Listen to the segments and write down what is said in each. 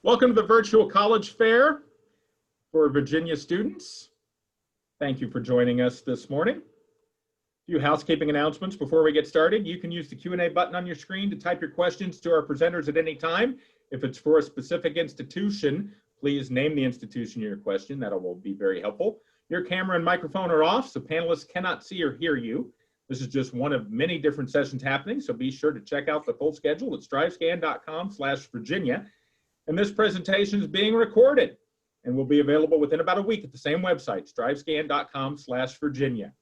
Welcome to the virtual college fair for Virginia students. Thank you for joining us this morning. A few housekeeping announcements before we get started. You can use the Q&A button on your screen to type your questions to our presenters at any time. If it's for a specific institution, please name the institution in your question. That will be very helpful. Your camera and microphone are off, so panelists cannot see or hear you. This is just one of many different sessions happening, so be sure to check out the full schedule at strivescan.com/Virginia. And this presentation is being recorded and will be available within about a week at the same website, strivescan.com/Virginia.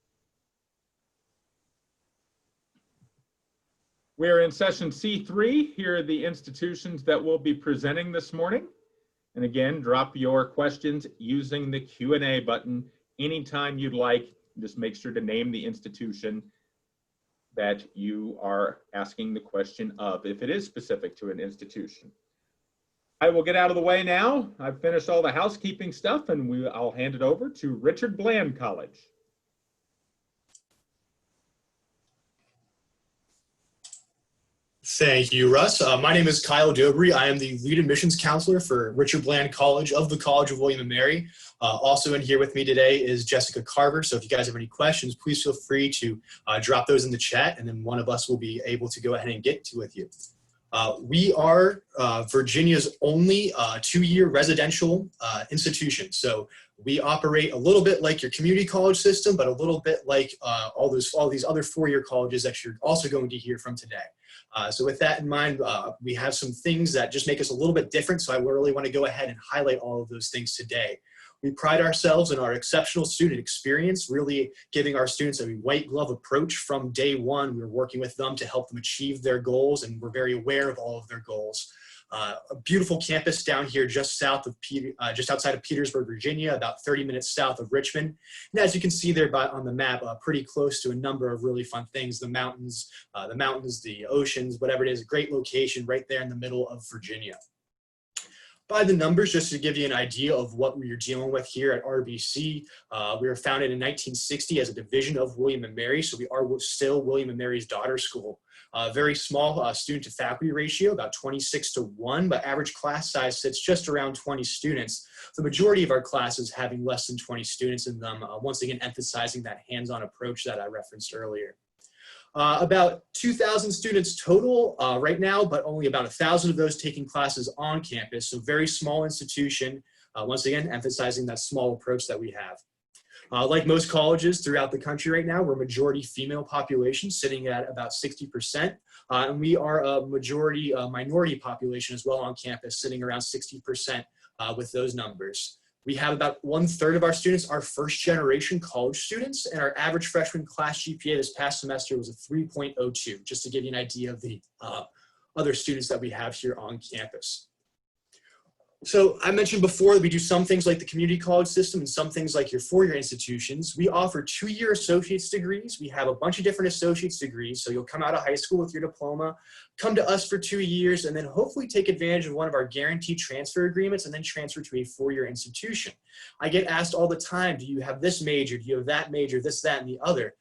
We're in session C3. Here are the institutions that will be presenting this morning. And again, drop your questions using the Q&A button anytime you'd like. Just make sure to name the institution that you are asking the question of, if it is specific to an institution. I will get out of the way now. I've finished all the housekeeping stuff, and I'll hand it over to Richard Bland College. Thank you, Russ. My name is Kyle Dobry. I am the lead admissions counselor for Richard Bland College of the College of William & Mary. Also in here with me today is Jessica Carver. So if you guys have any questions, please feel free to drop those in the chat, and then one of us will be able to go ahead and get to with you. We are Virginia's only two-year residential institution. So we operate a little bit like your community college system, but a little bit like all these other four-year colleges that you're also going to hear from today. So with that in mind, we have some things that just make us a little bit different. So I really want to go ahead and highlight all of those things today. We pride ourselves in our exceptional student experience, really giving our students a white glove approach from day one. We're working with them to help them achieve their goals, and we're very aware of all of their goals. A beautiful campus down here just outside of Petersburg, Virginia, about 30 minutes south of Richmond. And as you can see there on the map, pretty close to a number of really fun things, the mountains, the oceans, whatever it is, a great location right there in the middle of Virginia. By the numbers, just to give you an idea of what we're dealing with here at RBC, we were founded in 1960 as a division of William & Mary, so we are still William & Mary's daughter school. Very small student to faculty ratio, about 26:1, but average class size sits just around 20 students. The majority of our classes having less than 20 students in them, once again emphasizing that hands-on approach that I referenced earlier. About 2,000 students total right now, but only about 1,000 of those taking classes on campus. So very small institution, once again, emphasizing that small approach that we have. Like most colleges throughout the country right now, we're majority female population sitting at about 60%. And we are a majority minority population as well on campus, sitting around 60% with those numbers. We have about 1/3 of our students are first generation college students, and our average freshman class GPA this past semester was a 3.02, just to give you an idea of the other students that we have here on campus. So I mentioned before that we do some things like the community college system and some things like your four-year institutions. We offer two-year associate's degrees. We have a bunch of different associate's degrees. So you'll come out of high school with your diploma, come to us for 2 years, and then hopefully take advantage of one of our guaranteed transfer agreements and then transfer to a four-year institution. I get asked all the time, do you have this major? Do you have that major? This, that, and the other.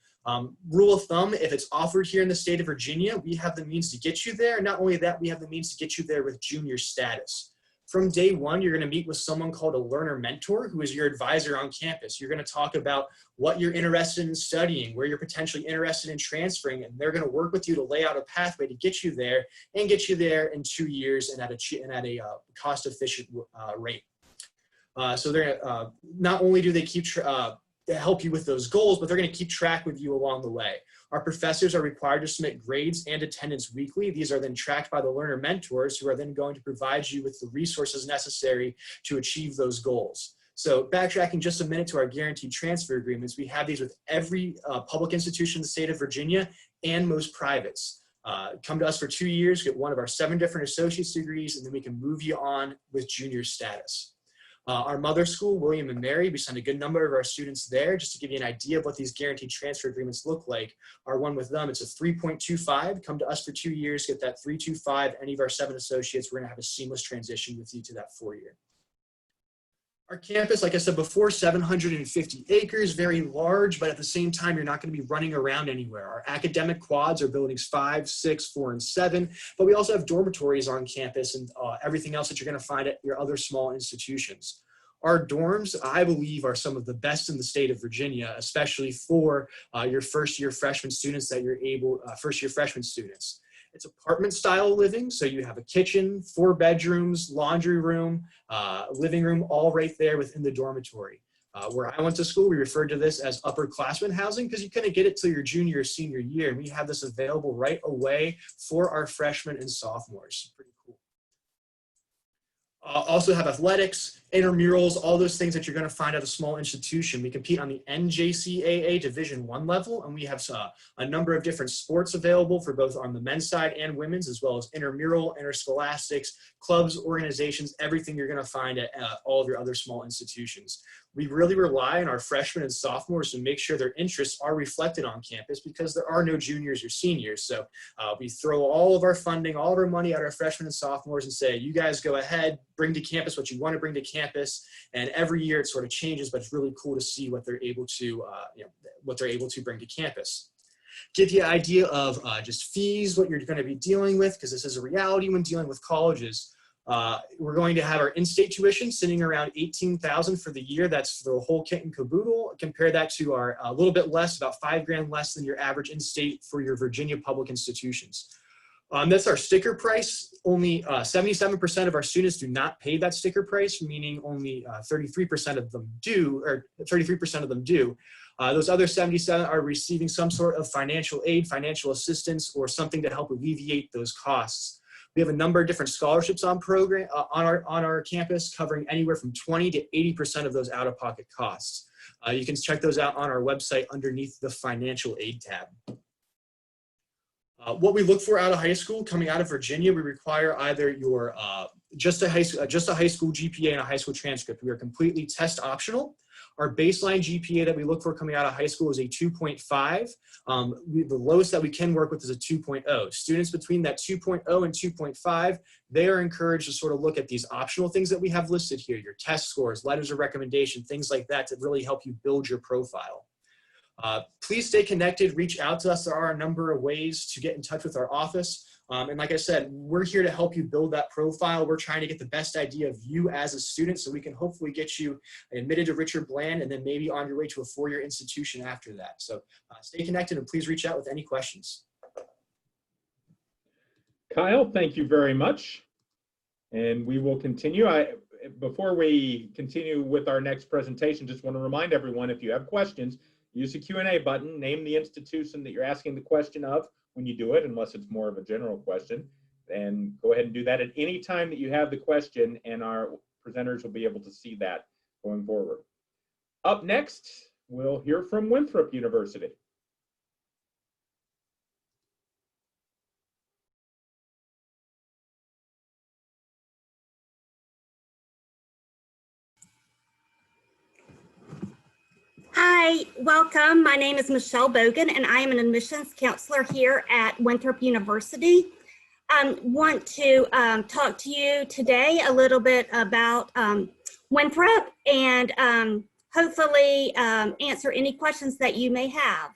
Rule of thumb, if it's offered here in the state of Virginia, we have the means to get you there. Not only that, we have the means to get you there with junior status. From day one, you're going to meet with someone called a learner mentor, who is your advisor on campus. You're going to talk about what you're interested in studying, where you're potentially interested in transferring, and they're going to work with you to lay out a pathway to get you there and get you there in 2 years and at a cost-efficient rate. So they're not only do they keep to help you with those goals, but they're going to keep track with you along the way. Our professors are required to submit grades and attendance weekly. These are then tracked by the learner mentors, who are then going to provide you with the resources necessary to achieve those goals. So backtracking just a minute to our guaranteed transfer agreements, we have these with every public institution in the state of Virginia and most privates. Come to us for 2 years, get one of our 7 different associate's degrees, and then we can move you on with junior status. Our mother school, William & Mary, we send a good number of our students there. Just to give you an idea of what these guaranteed transfer agreements look like. Our one with them, it's a 3.25. Come to us for 2 years, get that 3.25. Any of our 7 associates, we're going to have a seamless transition with you to that 4-year. Our campus, like I said before, 750 acres, very large, but at the same time, you're not going to be running around anywhere. Our academic quads are buildings 5, 6, 4, and 7, but we also have dormitories on campus and everything else that you're going to find at your other small institutions. Our dorms, I believe, are some of the best in the state of Virginia, especially for your first-year freshman students first-year freshman students. It's apartment style living, so you have a kitchen, 4 bedrooms, laundry room, living room, all right there within the dormitory. Where I went to school, we referred to this as upperclassmen housing because you couldn't get it till your junior or senior year. And we have this available right away for our freshmen and sophomores. Pretty cool. Also have athletics, intramurals, all those things that you're going to find at a small institution. We compete on the NJCAA Division I level, and we have a number of different sports available for both on the men's side and women's, as well as intramural, interscholastics, clubs, organizations, everything you're going to find at all of your other small institutions. We really rely on our freshmen and sophomores to make sure their interests are reflected on campus because there are no juniors or seniors. So we throw all of our funding, all of our money at our freshmen and sophomores and say, you guys go ahead, bring to campus what you want to bring to campus. And every year it sort of changes, but it's really cool to see what they're able to, bring to campus. Give you an idea of just fees, what you're going to be dealing with, because this is a reality when dealing with colleges. We're going to have our in-state tuition sitting around $18,000 for the year. That's the whole kit and caboodle. Compare that to our a little bit less, about $5,000 less than your average in-state for your Virginia public institutions. That's our sticker price. Only 77% of our students do not pay that sticker price, meaning only 33% of them do, or 33% of them do. Those other 77 are receiving some sort of financial aid, financial assistance, or something to help alleviate those costs. We have a number of different scholarships on our campus, covering anywhere from 20 to 80% of those out-of-pocket costs. You can check those out on our website underneath the financial aid tab. What we look for out of high school, coming out of Virginia, we require either your just a high school GPA and a high school transcript. We are completely test optional. Our baseline GPA that we look for coming out of high school is a 2.5. The lowest that we can work with is a 2.0. Students between that 2.0 and 2.5, they are encouraged to sort of look at these optional things that we have listed here, your test scores, letters of recommendation, things like that to really help you build your profile. Please stay connected, reach out to us. There are a number of ways to get in touch with our office. And like I said, we're here to help you build that profile. We're trying to get the best idea of you as a student so we can hopefully get you admitted to Richard Bland and then maybe on your way to a 4-year institution after that. So stay connected and please reach out with any questions. Kyle, thank you very much. And we will continue. Before we continue with our next presentation, just want to remind everyone, if you have questions, use the Q&A button, name the institution that you're asking the question of when you do it, unless it's more of a general question, and go ahead and do that at any time that you have the question, and our presenters will be able to see that going forward. Up next, we'll hear from Winthrop University. Hi, welcome. My name is Michelle Bogan, and I am an admissions counselor here at Winthrop University. I want to talk to you today a little bit about Winthrop and hopefully answer any questions that you may have.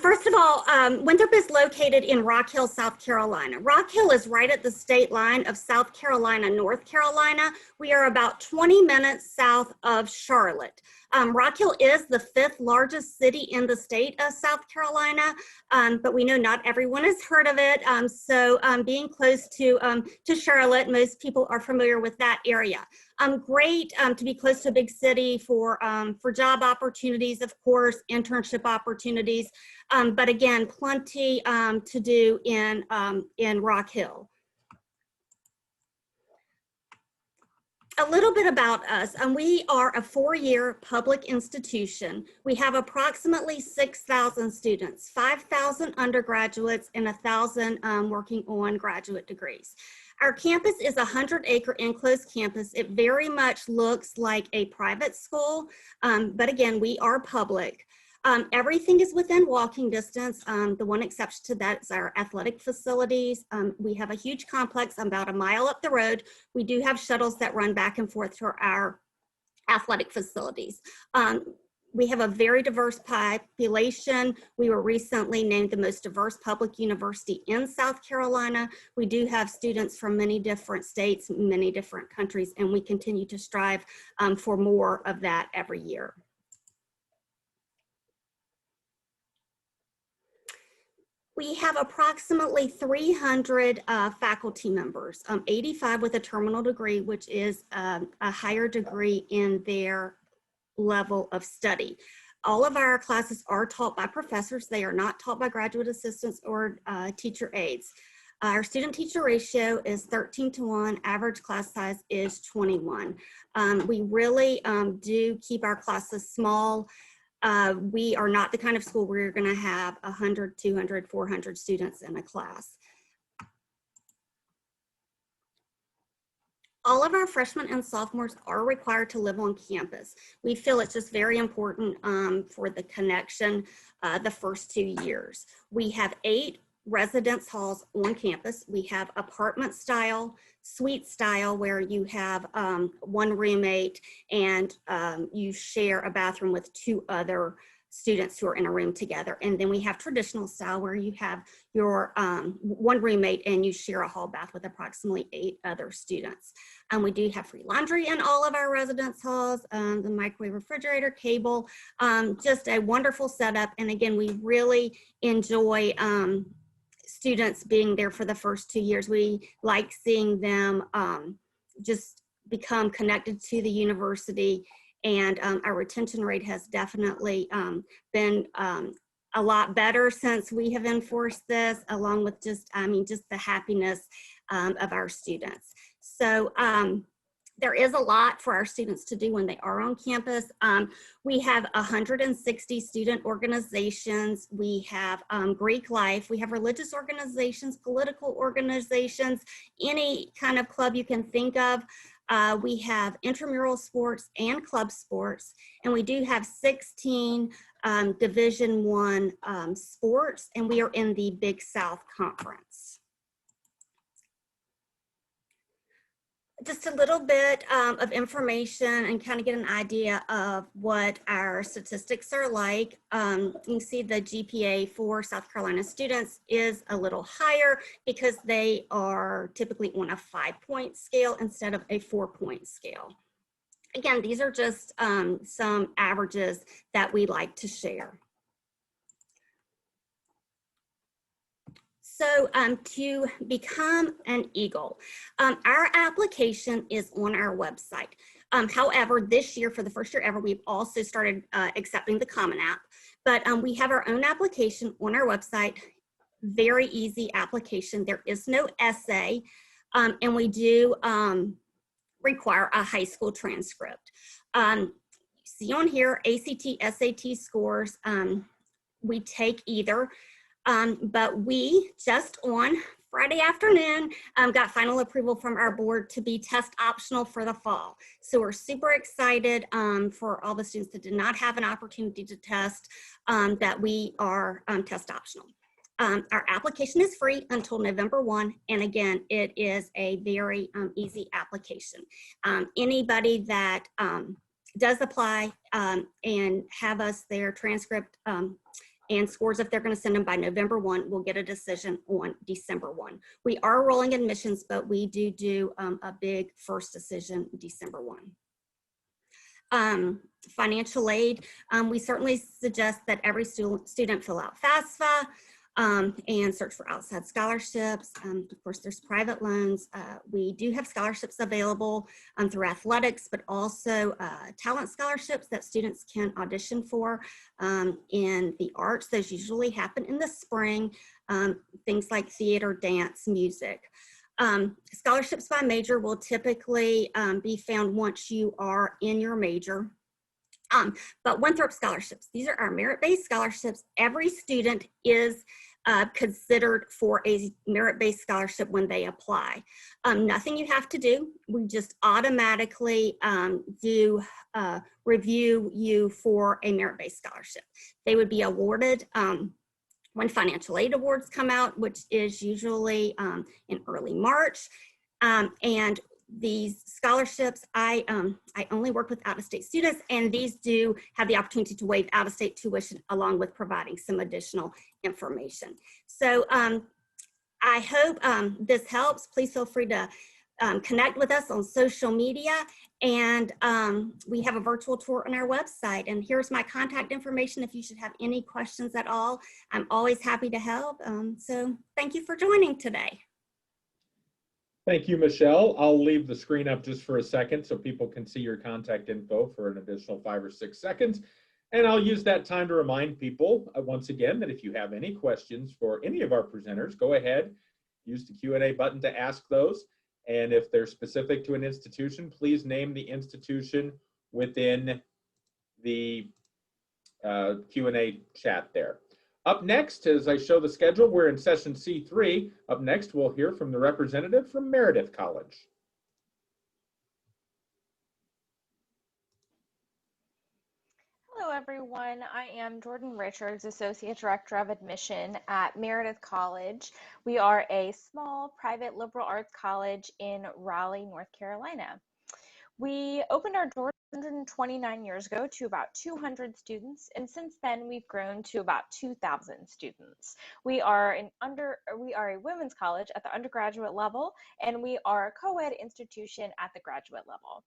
First of all, Winthrop is located in Rock Hill, South Carolina. Rock Hill is right at the state line of South Carolina, North Carolina. We are about 20 minutes south of Charlotte. Rock Hill is the 5th largest city in the state of South Carolina, but we know not everyone has heard of it. So being close to Charlotte, most people are familiar with that area. Great to be close to a big city for job opportunities, of course, internship opportunities, but again, plenty to do in Rock Hill. A little bit about us. We are a 4-year public institution. We have approximately 6,000 students, 5,000 undergraduates, and 1,000 working on graduate degrees. Our campus is a 100-acre enclosed campus. It very much looks like a private school, but again, we are public. Everything is within walking distance. The one exception to that is our athletic facilities. We have a huge complex about a mile up the road. We do have shuttles that run back and forth to our athletic facilities. We have a very diverse population. We were recently named the most diverse public university in South Carolina. We do have students from many different states, many different countries, and we continue to strive for more of that every year. We have approximately 300 faculty members, 85 with a terminal degree, which is a higher degree in their level of study. All of our classes are taught by professors. They are not taught by graduate assistants or teacher aides. Our student-teacher ratio is 13:1. Average class size is 21. We really do keep our classes small. We are not the kind of school where you're going to have 100, 200, 400 students in a class. All of our freshmen and sophomores are required to live on campus. We feel it's just very important for the connection the first 2 years. We have 8 residence halls on campus. We have apartment style, suite style, where you have one roommate and you share a bathroom with 2 other students who are in a room together. And then we have traditional style where you have your one roommate and you share a hall bath with approximately 8 other students. We do have free laundry in all of our residence halls, the microwave, refrigerator, cable, just a wonderful setup. And again, we really enjoy students being there for the first 2 years. We like seeing them just become connected to the university. And our retention rate has definitely been a lot better since we have enforced this, along with just the happiness of our students. So there is a lot for our students to do when they are on campus. We have 160 student organizations. We have Greek life. We have religious organizations, political organizations, any kind of club you can think of. We have intramural sports and club sports, and we do have 16 Division I sports, and we are in the Big South Conference. Just a little bit of information and kind of get an idea of what our statistics are like. You can see the GPA for South Carolina students is a little higher because they are typically on a 5-point scale instead of a 4-point scale. Again, these are just some averages that we like to share. So to become an Eagle, our application is on our website. However, this year, for the first year ever, we've also started accepting the Common App. But we have our own application on our website, very easy application. There is no essay, and we do require a high school transcript. See on here, ACT, SAT scores, we take either. But we just on Friday afternoon got final approval from our board to be test optional for the fall. So we're super excited for all the students that did not have an opportunity to test that we are test optional. Our application is free until November 1. And again, it is a very easy application. Anybody that does apply and have us their transcript and scores, if they're going to send them by November 1, we'll get a decision on December 1. We are rolling admissions, but we do a big first decision December 1. Financial aid, we certainly suggest that every student fill out FAFSA and search for outside scholarships. Of course, there's private loans. We do have scholarships available through athletics, but also talent scholarships that students can audition for in the arts. Those usually happen in the spring, things like theater, dance, music. Scholarships by major will typically be found once you are in your major. But Winthrop scholarships, these are our merit-based scholarships. Every student is considered for a merit-based scholarship when they apply. Nothing you have to do. We just automatically review you for a merit-based scholarship. They would be awarded when financial aid awards come out, which is usually in early March. And these scholarships, I only work with out-of-state students, and these do have the opportunity to waive out-of-state tuition along with providing some additional information. So I hope this helps. Please feel free to connect with us on social media, and we have a virtual tour on our website. And here's my contact information if you should have any questions at all. I'm always happy to help. So thank you for joining today. Thank you, Michelle. I'll leave the screen up just for a second so people can see your contact info for an additional 5 or 6 seconds. And I'll use that time to remind people once again that if you have any questions for any of our presenters, go ahead, use the Q&A button to ask those. And if they're specific to an institution, please name the institution within the Q&A chat there. Up next, as I show the schedule, we're in session C3. Up next, we'll hear from the representative from Meredith College. Hello, everyone. I am Jordan Richards, Associate Director of Admission at Meredith College. We are a small private liberal arts college in Raleigh, North Carolina. We opened our doors 129 years ago to about 200 students, and since then we've grown to about 2,000 students. We are a women's college at the undergraduate level, and we are a co-ed institution at the graduate level.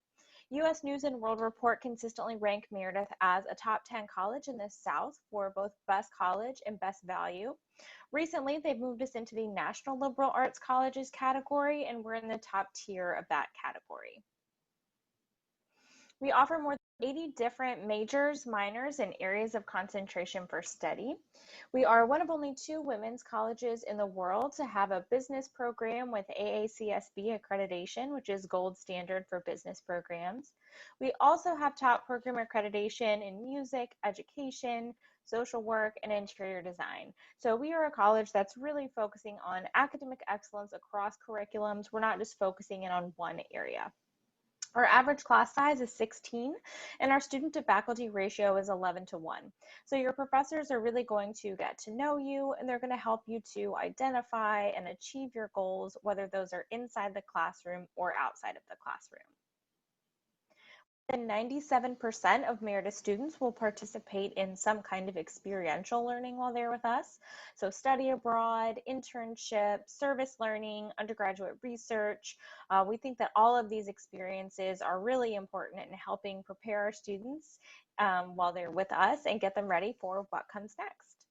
U.S. News and World Report consistently rank Meredith as a top 10 college in the South for both best college and best value. Recently, they've moved us into the National Liberal Arts Colleges category, and we're in the top tier of that category. We offer more than 80 different majors, minors, and areas of concentration for study. We are one of only 2 women's colleges in the world to have a business program with AACSB accreditation, which is gold standard for business programs. We also have top program accreditation in music, education, social work, and interior design. So we are a college that's really focusing on academic excellence across curriculums. We're not just focusing in on one area. Our average class size is 16, and our student to faculty ratio is 11:1. So your professors are really going to get to know you, and they're going to help you to identify and achieve your goals, whether those are inside the classroom or outside of the classroom. And 97% of Meredith students will participate in some kind of experiential learning while they're with us. So study abroad, internship, service learning, undergraduate research. We think that all of these experiences are really important in helping prepare our students while they're with us and get them ready for what comes next.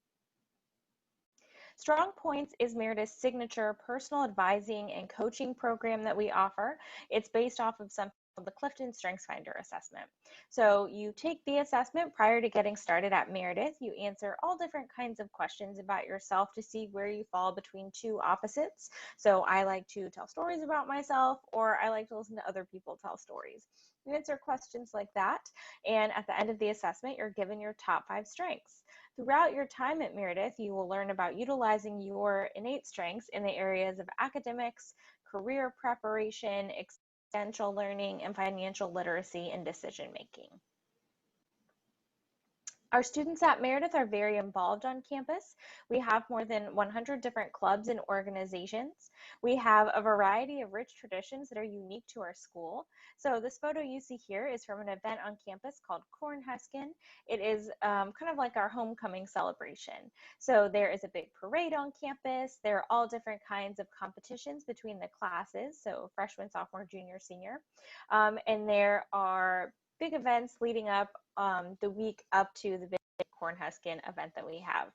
Strong Points is Meredith's signature personal advising and coaching program that we offer. It's based off of some the Clifton StrengthsFinder assessment. So you take the assessment prior to getting started at Meredith. You answer all different kinds of questions about yourself to see where you fall between 2 opposites. So I like to tell stories about myself, or I like to listen to other people tell stories. You answer questions like that, and at the end of the assessment, you're given your top 5 strengths. Throughout your time at Meredith, you will learn about utilizing your innate strengths in the areas of academics, career preparation, experiential learning, and financial literacy and decision making. Our students at Meredith are very involved on campus. We have more than 100 different clubs and organizations. We have a variety of rich traditions that are unique to our school. So this photo you see here is from an event on campus called Cornhuskin. It is kind of like our homecoming celebration. So there is a big parade on campus. There are all different kinds of competitions between the classes, so freshman, sophomore, junior, senior. And there are big events leading up the week up to the big Cornhuskin event that we have.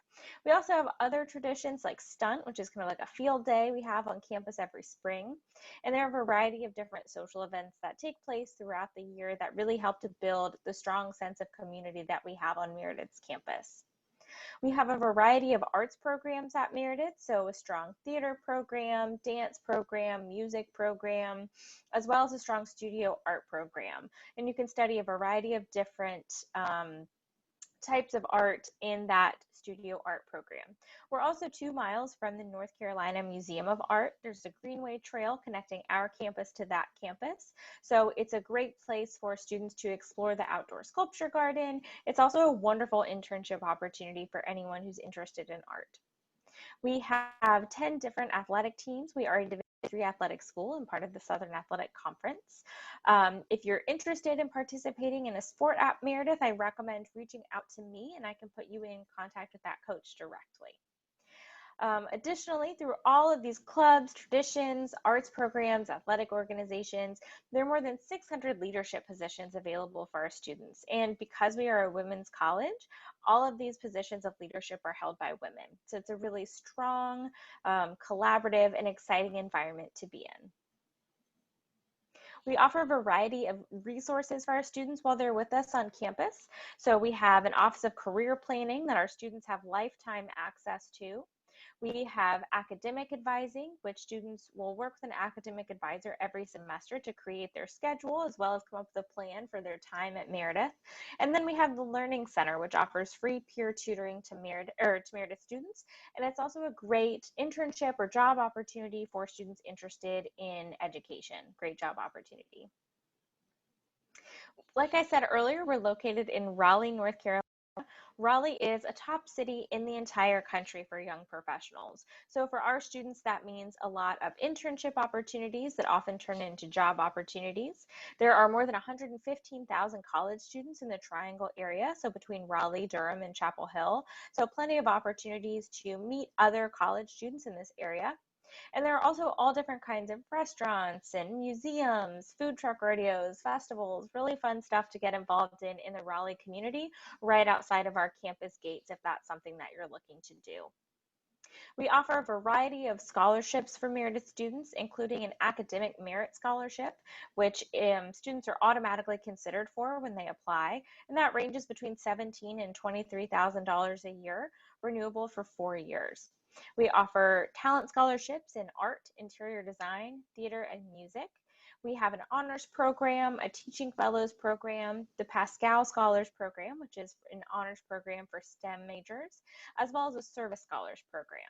We also have other traditions like Stunt, which is kind of like a field day we have on campus every spring. And there are a variety of different social events that take place throughout the year that really help to build the strong sense of community that we have on Meredith's campus. We have a variety of arts programs at Meredith, so a strong theater program, dance program, music program, as well as a strong studio art program. And you can study a variety of different types of art in that studio art program. We're also 2 miles from the North Carolina Museum of Art. There's a greenway trail connecting our campus to that campus. So it's a great place for students to explore the outdoor sculpture garden. It's also a wonderful internship opportunity for anyone who's interested in art. We have 10 different athletic teams. We are a Division III athletic school and part of the Southern Athletic Conference. If you're interested in participating in a sport at Meredith, I recommend reaching out to me and I can put you in contact with that coach directly. Additionally, through all of these clubs, traditions, arts programs, athletic organizations, there are more than 600 leadership positions available for our students. And because we are a women's college, all of these positions of leadership are held by women. So it's a really strong, collaborative, and exciting environment to be in. We offer a variety of resources for our students while they're with us on campus. So we have an Office of Career Planning that our students have lifetime access to. We have academic advising, which students will work with an academic advisor every semester to create their schedule, as well as come up with a plan for their time at Meredith. And then we have the Learning Center, which offers free peer tutoring to Meredith students. And it's also a great internship or job opportunity for students interested in education. Great job opportunity. Like I said earlier, we're located in Raleigh, North Carolina. Raleigh is a top city in the entire country for young professionals. So for our students, that means a lot of internship opportunities that often turn into job opportunities. There are more than 115,000 college students in the Triangle area, so between Raleigh, Durham, and Chapel Hill. So plenty of opportunities to meet other college students in this area. And there are also all different kinds of restaurants and museums, food truck rodeos, festivals, really fun stuff to get involved in the Raleigh community right outside of our campus gates if that's something that you're looking to do. We offer a variety of scholarships for Meredith students, including an academic merit scholarship, which students are automatically considered for when they apply, and that ranges between $17,000 and $23,000 a year, renewable for 4 years. We offer talent scholarships in art, interior design, theater, and music. We have an honors program, a teaching fellows program, the Pascal Scholars Program, which is an honors program for STEM majors, as well as a service scholars program.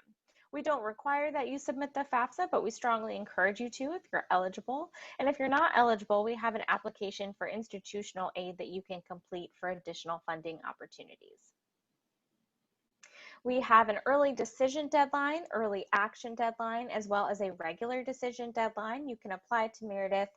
We don't require that you submit the FAFSA, but we strongly encourage you to if you're eligible. And if you're not eligible, we have an application for institutional aid that you can complete for additional funding opportunities. We have an early decision deadline, early action deadline, as well as a regular decision deadline. You can apply to Meredith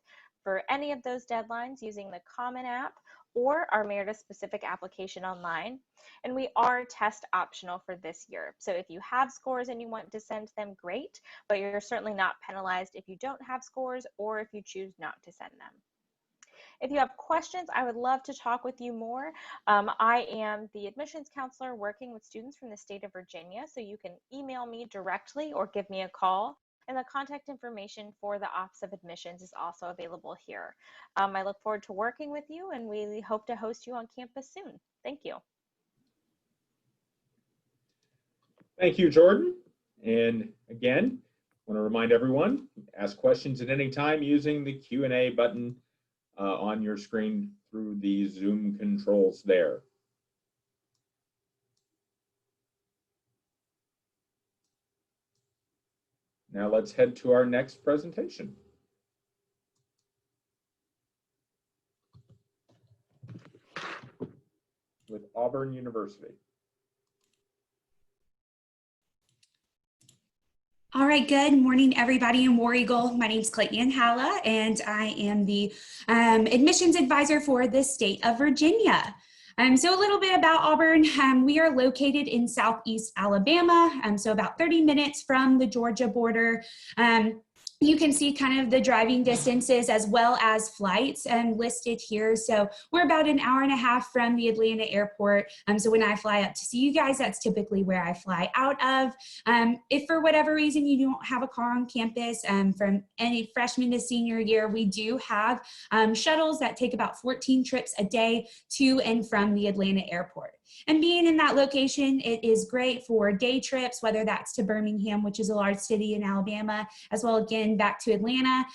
for any of those deadlines using the Common App or our Meredith specific application online. And we are test optional for this year. So if you have scores and you want to send them, great, but you're certainly not penalized if you don't have scores or if you choose not to send them. If you have questions, I would love to talk with you more. I am the admissions counselor working with students from the state of Virginia, so you can email me directly or give me a call. And the contact information for the Office of Admissions is also available here. I look forward to working with you, and we hope to host you on campus soon. Thank you. Thank you, Jordan. And again, I want to remind everyone, ask questions at any time using the Q&A button on your screen through the Zoom controls there. Now let's head to our next presentation. With Auburn University. All right, good morning, everybody in War Eagle. My name is Clayton Halla, and I am the admissions advisor for the state of Virginia. So a little bit about Auburn. We are located in Southeast Alabama, so about 30 minutes from the Georgia border. You can see kind of the driving distances as well as flights listed here. So we're about an hour and a half from the Atlanta airport. So when I fly up to see you guys, that's typically where I fly out of. If for whatever reason you don't have a car on campus from any freshman to senior year, we do have shuttles that take about 14 trips a day to and from the Atlanta airport. And being in that location, it is great for day trips, whether that's to Birmingham, which is a large city in Alabama, as well again back to Atlanta.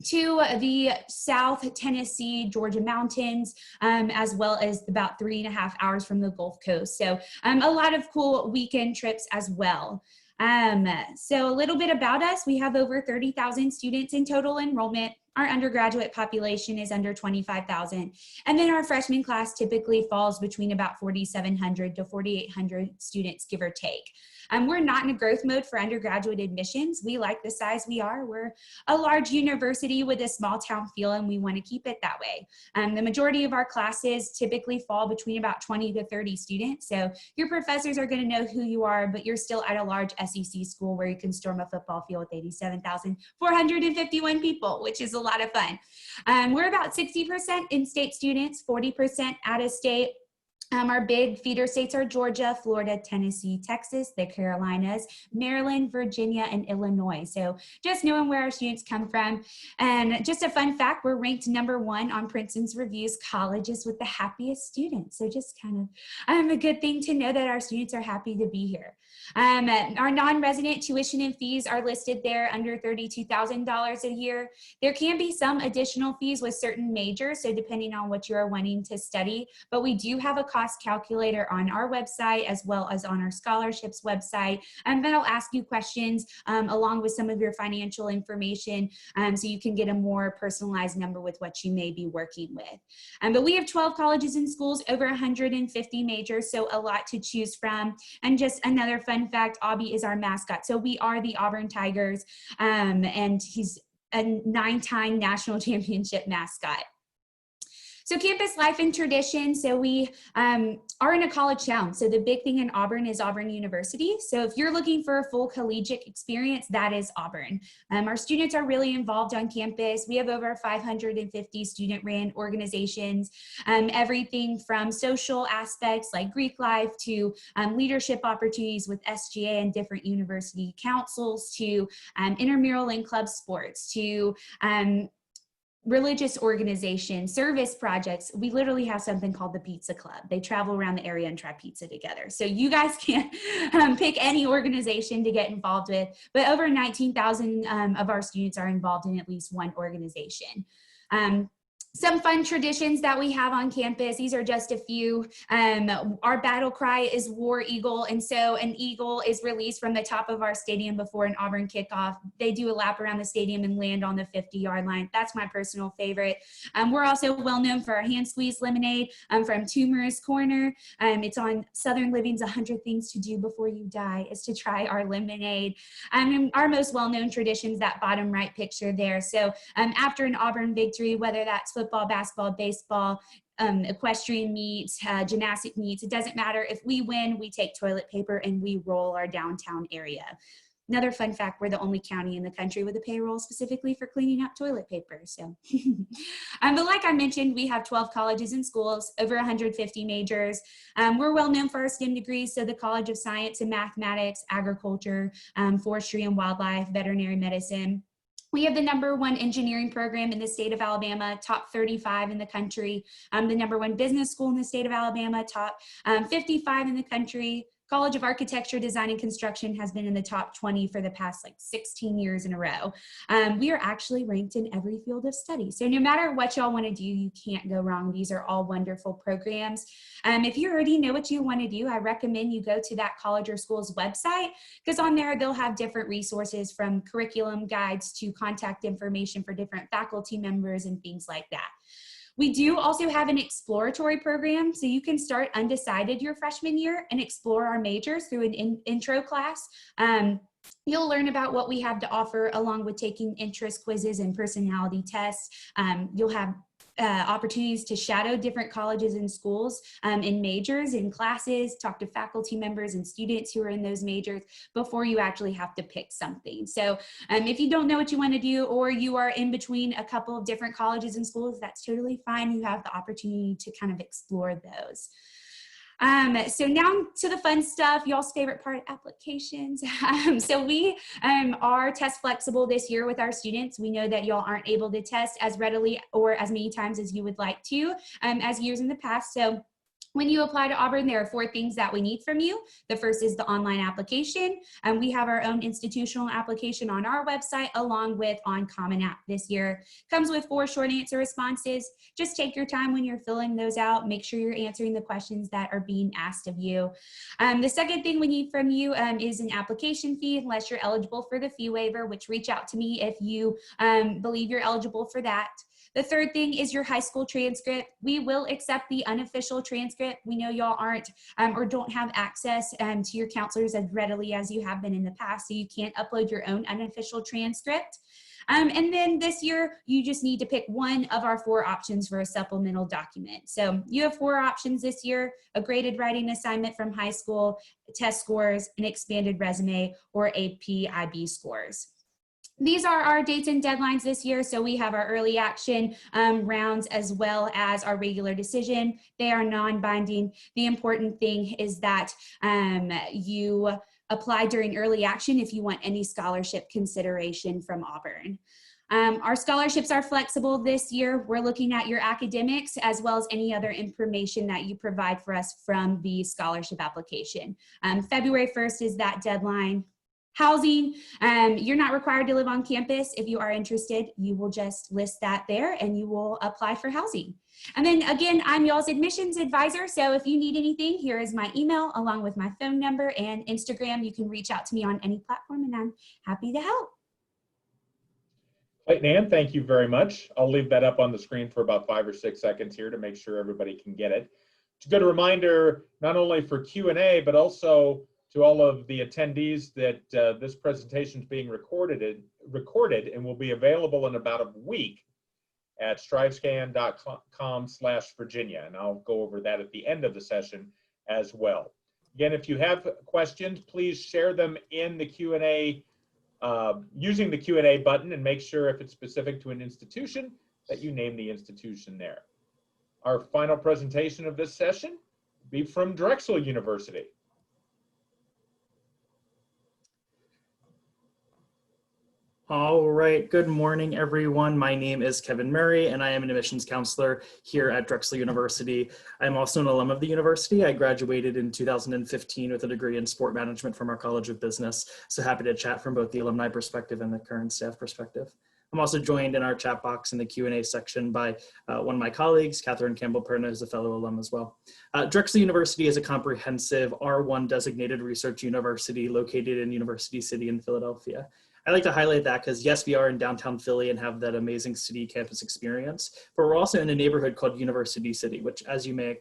to the South Tennessee, Georgia mountains, as well as about 3.5 hours from the Gulf Coast. So a lot of cool weekend trips as well. So a little bit about us. We have over 30,000 students in total enrollment. Our undergraduate population is under 25,000. And then our freshman class typically falls between about 4,700 to 4,800 students, give or take. We're not in a growth mode for undergraduate admissions. We like the size we are. We're a large university with a small town feel, and we want to keep it that way. The majority of our classes typically fall between about 20 to 30 students. So your professors are going to know who you are, but you're still at a large SEC school where you can storm a football field with 87,451 people, which is a lot of fun. We're about 60% in-state students, 40% out-of-state. Our big feeder states are Georgia, Florida, Tennessee, Texas, the Carolinas, Maryland, Virginia, and Illinois. So just knowing where our students come from. And just a fun fact, we're ranked #1 on Princeton's Review's colleges with the happiest students. So just kind of a good thing to know that our students are happy to be here. Our non-resident tuition and fees are listed there under $32,000 a year. There can be some additional fees with certain majors, so depending on what you are wanting to study, but we do have a cost calculator on our website as well as on our scholarships website, and that'll ask you questions along with some of your financial information so you can get a more personalized number with what you may be working with. But we have 12 colleges and schools, over 150 majors, so a lot to choose from. And just another fun fact, Aubie is our mascot. So we are the Auburn Tigers, and he's a 9-time national championship mascot. So campus life and tradition. So we are in a college town. So the big thing in Auburn is Auburn University. So if you're looking for a full collegiate experience, that is Auburn. Our students are really involved on campus. We have over 550 student-ran organizations, everything from social aspects like Greek life to leadership opportunities with SGA and different university councils to intramural and club sports to religious organizations, service projects. We literally have something called the Pizza Club. They travel around the area and try pizza together. So you guys can pick any organization to get involved with, but over 19,000 of our students are involved in at least one organization. Some fun traditions that we have on campus. These are just a few. Our battle cry is War Eagle. And so an eagle is released from the top of our stadium before an Auburn kickoff. They do a lap around the stadium and land on the 50-yard line. That's my personal favorite. We're also well known for our hand squeeze lemonade from Tumorous Corner. It's on Southern Living's 100 Things to Do Before You Die is to try our lemonade. And our most well-known tradition is that bottom right picture there. So after an Auburn victory, whether that's football, basketball, baseball, equestrian meets, gymnastic meets, it doesn't matter. If we win, we take toilet paper and we roll our downtown area. Another fun fact, we're the only county in the country with a payroll specifically for cleaning up toilet paper. So, but like I mentioned, we have 12 colleges and schools, over 150 majors. We're well known for our STEM degrees, so the College of Science and Mathematics, Agriculture, Forestry and Wildlife, Veterinary Medicine. We have the #1 engineering program in the state of Alabama, top 35 in the country. The #1 business school in the state of Alabama, top 55 in the country. College of Architecture, Design, and Construction has been in the top 20 for the past 16 years in a row. We are actually ranked in every field of study. So no matter what y'all want to do, you can't go wrong. These are all wonderful programs. If you already know what you want to do, I recommend you go to that college or school's website, because on there they'll have different resources from curriculum guides to contact information for different faculty members and things like that. We do also have an exploratory program, so you can start undecided your freshman year and explore our majors through an intro class. You'll learn about what we have to offer along with taking interest quizzes and personality tests. You'll have opportunities to shadow different colleges and schools in majors, in classes, talk to faculty members and students who are in those majors before you actually have to pick something. So if you don't know what you want to do, or you are in between a couple of different colleges and schools, that's totally fine. You have the opportunity to kind of explore those. So now to the fun stuff, y'all's favorite part, applications. So we are test flexible this year with our students. We know that y'all aren't able to test as readily or as many times as you would like to as years in the past. So When you apply to Auburn, there are 4 things that we need from you. The first is the online application. And we have our own institutional application on our website along with on Common App this year. Comes with 4 short answer responses. Just take your time when you're filling those out. Make sure you're answering the questions that are being asked of you. The second thing we need from you is an application fee, unless you're eligible for the fee waiver, which reach out to me if you believe you're eligible for that. The third thing is your high school transcript. We will accept the unofficial transcript. We know y'all aren't or don't have access to your counselors as readily as you have been in the past, so you can't upload your own unofficial transcript. And then this year, you just need to pick one of our 4 options for a supplemental document. So you have 4 options this year: a graded writing assignment from high school, test scores, an expanded resume, or AP IB scores. These are our dates and deadlines this year. So we have our early action rounds as well as our regular decision. They are non-binding. The important thing is that you apply during early action if you want any scholarship consideration from Auburn. Our scholarships are flexible this year. We're looking at your academics as well as any other information that you provide for us from the scholarship application. February 1st is that deadline. Housing, you're not required to live on campus. If you are interested, you will just list that there and you will apply for housing. And then again, I'm y'all's admissions advisor. So if you need anything, here is my email along with my phone number and Instagram. You can reach out to me on any platform and I'm happy to help. Clayton Ann, thank you very much. I'll leave that up on the screen for about 5 or 6 seconds here to make sure everybody can get it. It's a good reminder, not only for Q&A, but also to all of the attendees that this presentation is being recorded and will be available in about a week at strivescan.com/Virginia. And I'll go over that at the end of the session as well. Again, if you have questions, please share them in the Q&A using the Q&A button, and make sure if it's specific to an institution that you name the institution there. Our final presentation of this session will be from Drexel University. All right, good morning, everyone. My name is Kevin Murray, and I am an admissions counselor here at Drexel University. I'm also an alum of the university. I graduated in 2015 with a degree in sport management from our College of Business. So happy to chat from both the alumni perspective and the current staff perspective. I'm also joined in our chat box in the Q&A section by one of my colleagues, Catherine Campbell-Perna, who's a fellow alum as well. Drexel University is a comprehensive R1 designated research university located in University City in Philadelphia. I like to highlight that because yes, we are in downtown Philly and have that amazing city campus experience, but we're also in a neighborhood called University City, which, as you may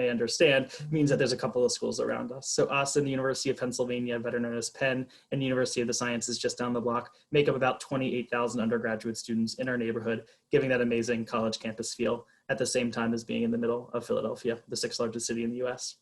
understand, means that there's a couple of schools around us. So us and the University of Pennsylvania, better known as Penn, and University of the Sciences just down the block, make up about 28,000 undergraduate students in our neighborhood, giving that amazing college campus feel at the same time as being in the middle of Philadelphia, the 6th largest city in the US.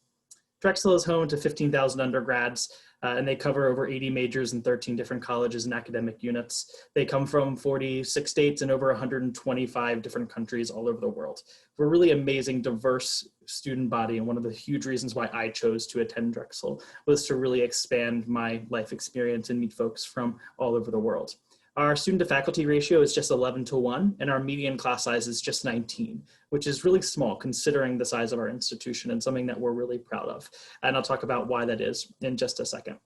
Drexel is home to 15,000 undergrads, and they cover over 80 majors in 13 different colleges and academic units. They come from 46 states and over 125 different countries all over the world. We're a really amazing, diverse student body, and one of the huge reasons why I chose to attend Drexel was to really expand my life experience and meet folks from all over the world. Our student to faculty ratio is just 11:1, and our median class size is just 19, which is really small considering the size of our institution and something that we're really proud of. And I'll talk about why that is in just a second.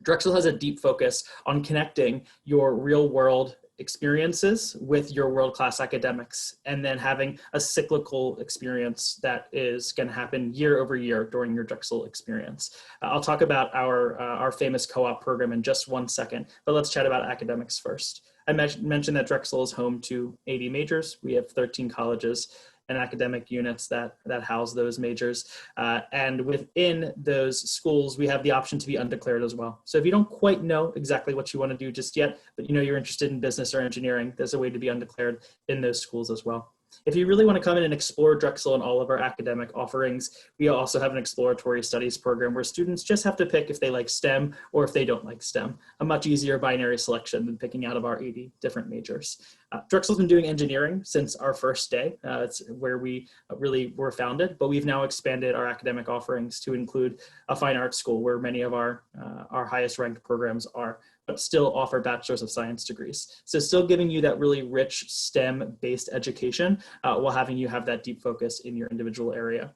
Drexel has a deep focus on connecting your real world experiences with your world-class academics, and then having a cyclical experience that is going to happen year over year during your Drexel experience. I'll talk about our famous co-op program in just one second, but let's chat about academics first. I mentioned that Drexel is home to 80 majors. We have 13 colleges and academic units that house those majors. And within those schools, we have the option to be undeclared as well. So if you don't quite know exactly what you want to do just yet, but you know you're interested in business or engineering, there's a way to be undeclared in those schools as well. If you really want to come in and explore Drexel and all of our academic offerings, we also have an exploratory studies program where students just have to pick if they like STEM or if they don't like STEM, a much easier binary selection than picking out of our 80 different majors. Drexel's been doing engineering since our first day. It's where we really were founded, but we've now expanded our academic offerings to include a fine arts school where many of our highest ranked programs are, but still offer Bachelor's of Science degrees. So still giving you that really rich STEM-based education while having you have that deep focus in your individual area.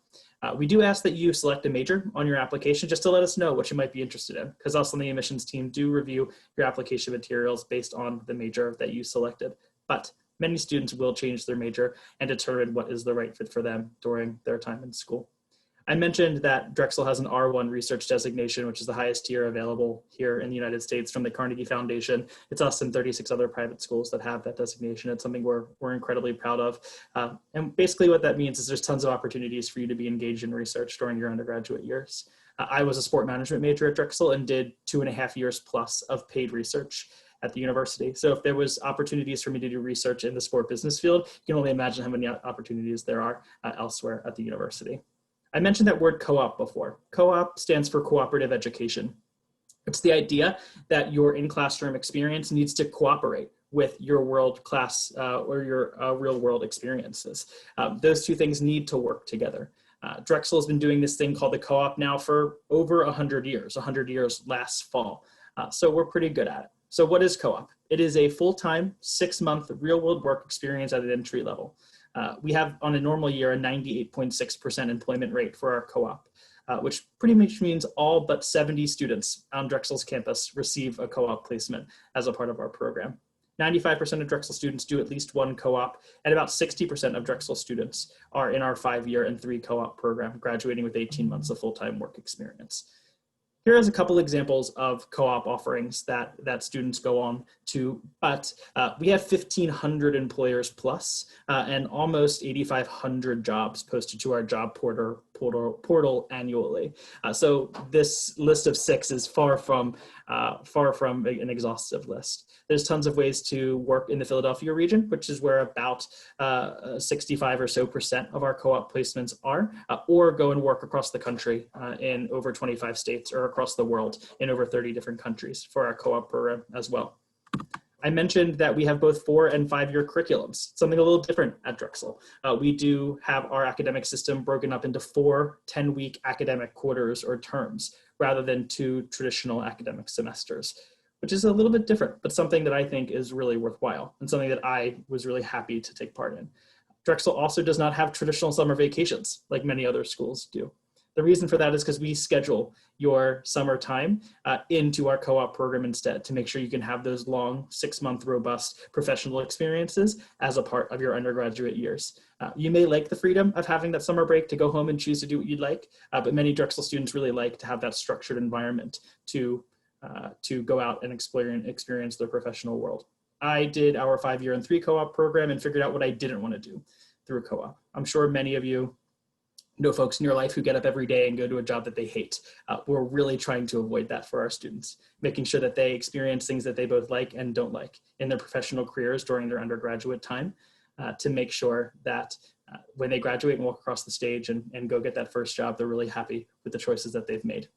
We do ask that you select a major on your application just to let us know what you might be interested in, because us on the admissions team do review your application materials based on the major that you selected. But many students will change their major and determine what is the right fit for them during their time in school. I mentioned that Drexel has an R1 research designation, which is the highest tier available here in the United States from the Carnegie Foundation. It's us and 36 other private schools that have that designation. It's something we're incredibly proud of. And basically what that means is there's tons of opportunities for you to be engaged in research during your undergraduate years. I was a sport management major at Drexel and did 2.5 years plus of paid research at the university. So if there was opportunities for me to do research in the sport business field, you can only imagine how many opportunities there are elsewhere at the university. I mentioned that word co-op before. Co-op stands for cooperative education. It's the idea that your in-classroom experience needs to cooperate with your world-class or your real-world experiences. Those two things need to work together. Drexel has been doing this thing called the co-op now for over 100 years, 100 years last fall. So we're pretty good at it. So what is co-op? It is a full-time, 6-month real-world work experience at an entry level. We have on a normal year a 98.6% employment rate for our co-op, which pretty much means all but 70 students on Drexel's campus receive a co-op placement as a part of our program. 95% of Drexel students do at least one co-op, and about 60% of Drexel students are in our 5-year and 3 co-op program, graduating with 18 months of full-time work experience. Here is a couple examples of co-op offerings that students go on to, but we have 1,500 employers plus and almost 8,500 jobs posted to our job portal annually. So this list of 6 is far from an exhaustive list. There's tons of ways to work in the Philadelphia region, which is where about 65% or so of our co-op placements are, or go and work across the country in over 25 states or across the world in over 30 different countries for our co-op program as well. I mentioned that we have both 4- and 5-year curriculums, something a little different at Drexel. We do have our academic system broken up into 4 10-week academic quarters or terms, rather than 2 traditional academic semesters, which is a little bit different, but something that I think is really worthwhile and something that I was really happy to take part in. Drexel also does not have traditional summer vacations like many other schools do. The reason for that is because we schedule your summer time into our co-op program instead to make sure you can have those long 6-month robust professional experiences as a part of your undergraduate years. You may like the freedom of having that summer break to go home and choose to do what you'd like, but many Drexel students really like to have that structured environment to go out and experience their professional world. I did our 5-year and 3 co-op program and figured out what I didn't want to do through co-op. I'm sure many of you know folks in your life who get up every day and go to a job that they hate. We're really trying to avoid that for our students, making sure that they experience things that they both like and don't like in their professional careers during their undergraduate time to make sure that when they graduate and walk across the stage and go get that first job, they're really happy with the choices that they've made.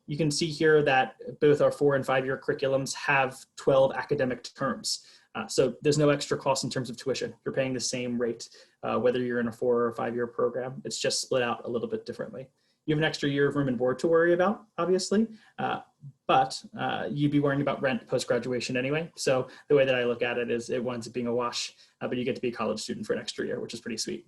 You can see here that both our 4- and 5-year curriculums have 12 academic terms. So there's no extra cost in terms of tuition. You're paying the same rate, whether you're in a 4- or 5-year program. It's just split out a little bit differently. You have an extra year of room and board to worry about, obviously, but you'd be worrying about rent post-graduation anyway. So the way that I look at it is it winds up being a wash, but you get to be a college student for an extra year, which is pretty sweet.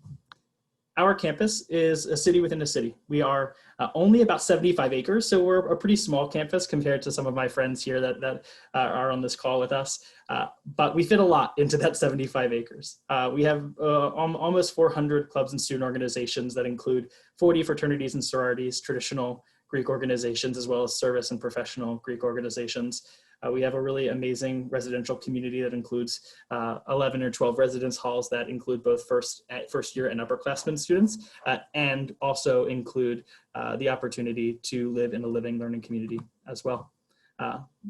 Our campus is a city within a city. We are only about 75 acres, so we're a pretty small campus compared to some of my friends here that are on this call with us, but we fit a lot into that 75 acres. We have almost 400 clubs and student organizations that include 40 fraternities and sororities, traditional Greek organizations, as well as service and professional Greek organizations. We have a really amazing residential community that includes 11 or 12 residence halls that include both first year and upperclassmen students, and also include the opportunity to live in a living learning community as well.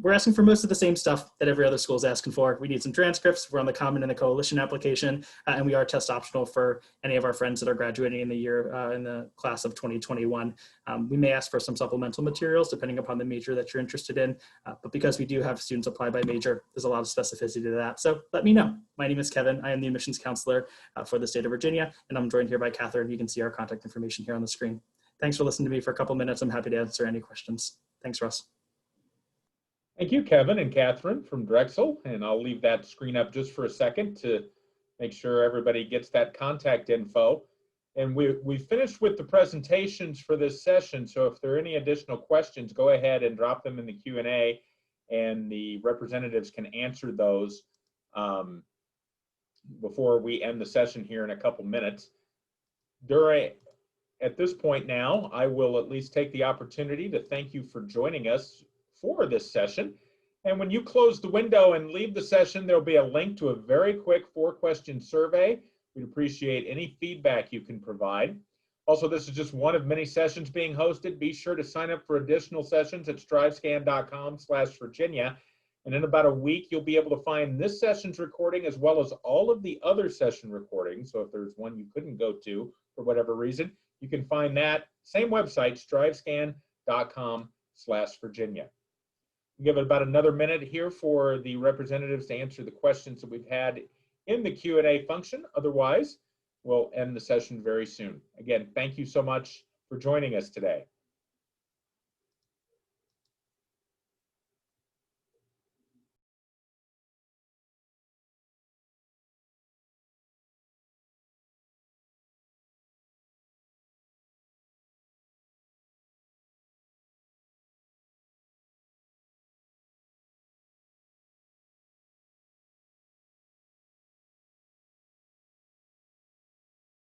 We're asking for most of the same stuff that every other school is asking for. We need some transcripts. We're on the Common and the Coalition application, and we are test optional for any of our friends that are graduating in the year in the class of 2021. We may ask for some supplemental materials depending upon the major that you're interested in, but because we do have students apply by major, there's a lot of specificity to that. So let me know. My name is Kevin. I am the admissions counselor for the state of Virginia, and I'm joined here by Catherine. You can see our contact information here on the screen. Thanks for listening to me for a couple minutes. I'm happy to answer any questions. Thanks, Russ. Thank you, Kevin and Catherine from Drexel. And I'll leave that screen up just for a second to make sure everybody gets that contact info. And we finished with the presentations for this session, so if there are any additional questions, go ahead and drop them in the Q&A, and the representatives can answer those before we end the session here in a couple minutes. At this point now, I will at least take the opportunity to thank you for joining us for this session. And when you close the window and leave the session, there'll be a link to a very quick 4-question survey. We'd appreciate any feedback you can provide. Also, this is just one of many sessions being hosted. Be sure to sign up for additional sessions at strivescan.com/Virginia. And in about a week, you'll be able to find this session's recording as well as all of the other session recordings. So if there's one you couldn't go to for whatever reason, you can find that same website, strivescan.com/Virginia. We'll give it about another minute here for the representatives to answer the questions that we've had in the Q&A function. Otherwise, we'll end the session very soon. Again, thank you so much for joining us today.